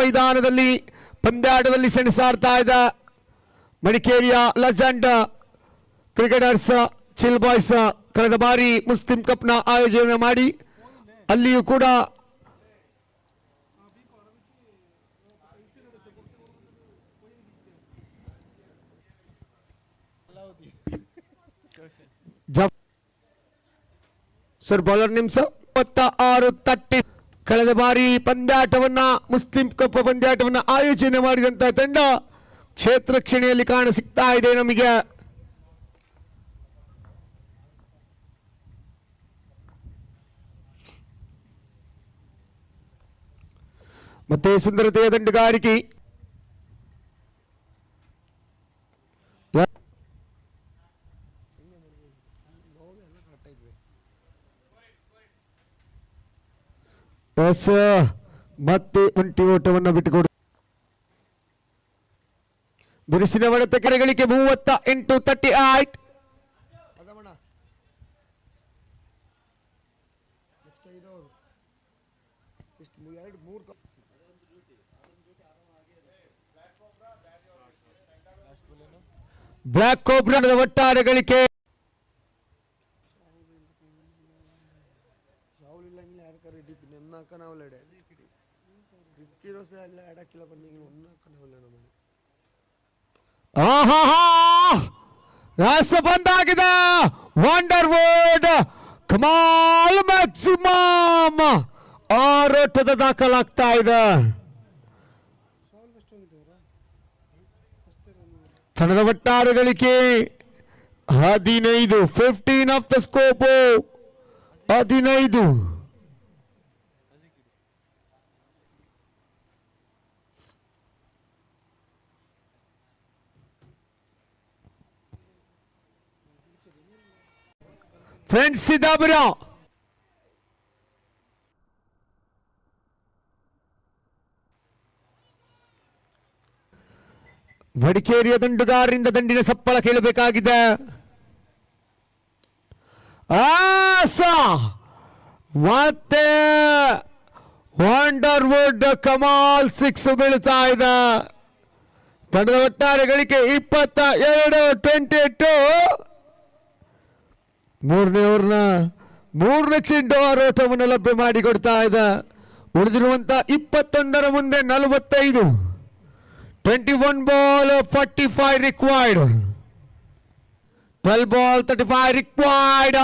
ಮೈದಾನದಲ್ಲಿ ಪಂದ್ಯಾಟದಲ್ಲಿ ಸೆಣಸಾಡ್ತಾ ಇದ್ದ ಮಡಿಕೇರಿಯ ಲೆಜೆಂಡ್ ಕ್ರಿಕೆಟರ್ಸ್ ಚಿಲ್ ಬಾಯ್ಸ್ ಕಳೆದ ಬಾರಿ ಮುಸ್ಲಿಂ ಕಪ್ನ ಆಯೋಜನೆ ಮಾಡಿ ಅಲ್ಲಿಯೂ ಕೂಡ ಸರ್ ಬೌಲರ್ ನಿಮಿಷ 26 ತಟ್ಟಿ ಕಳೆದ ಬಾರಿ ಪಂದ್ಯಾಟವನ್ನ ಮುಸ್ಲಿಂ ಕಪ್ ಪಂದ್ಯಾಟವನ್ನ ಆಯೋಜನೆ ಮಾಡಿದಂತ ತಂಡ ಕ್ಷೇತ್ರ ಕ್ಷಣೆಯಲ್ಲಿ ಕಾಣ ಸಿಗ್ತಾ ಇದೆ ನಮಗೆ. ಮತ್ತೆ ಸುಂದರತೆಯ ದಂಡುಗಾರಿಕೆ ಮತ್ತೆ ಒಂಟಿ ಓಟವನ್ನು ಬಿಟ್ಟುಕೊಡು ಬಿರುಸಿನ ಹೊಡೆತ ಕೆರೆಗಳಿಗೆ 38-38. ಬ್ಲಾಕ್ ಕೋಬ್ರಾದ ಒಟ್ಟಾರೆ ಗಳಿಕೆ ಬಂದಾಗಿದೆ. ವಂಡರ್ವುಡ್ ಕಮಾಲ್ ಮ್ಯಾಕ್ಸಿಮಮ್ 6 ಓಟದ ದಾಖಲಾಗ್ತಾ ಇದೆ. ತಂಡದ ಒಟ್ಟಾರೆ ಗಳಿಕೆ 15. 15 of the scope 15. Friends Siddapur ಮಡಿಕೇರಿಯ ದಂಡುಗಾರರಿಂದ ದಂಡಿನ ಸಪ್ಪಳ ಕೇಳಬೇಕಾಗಿದೆ. ಮತ್ತೆ ವಂಡರ್ವುಡ್ ಕಮಾಲ್ 6 ಬೀಳ್ತಾ ಇದೆ. ತಂಡದ ಒಟ್ಟಾರೆ ಗಳಿಕೆ 22-28. ಮೂರನೇ ಚೆಂಡು ಆರೋಟವನ್ನು ಲಭ್ಯ ಮಾಡಿಕೊಡ್ತಾ ಇದೆ. ಉಳಿದಿರುವಂತ 21 ಮುಂದೆ 45. 21 ball 45 required. 12 ball 35 required.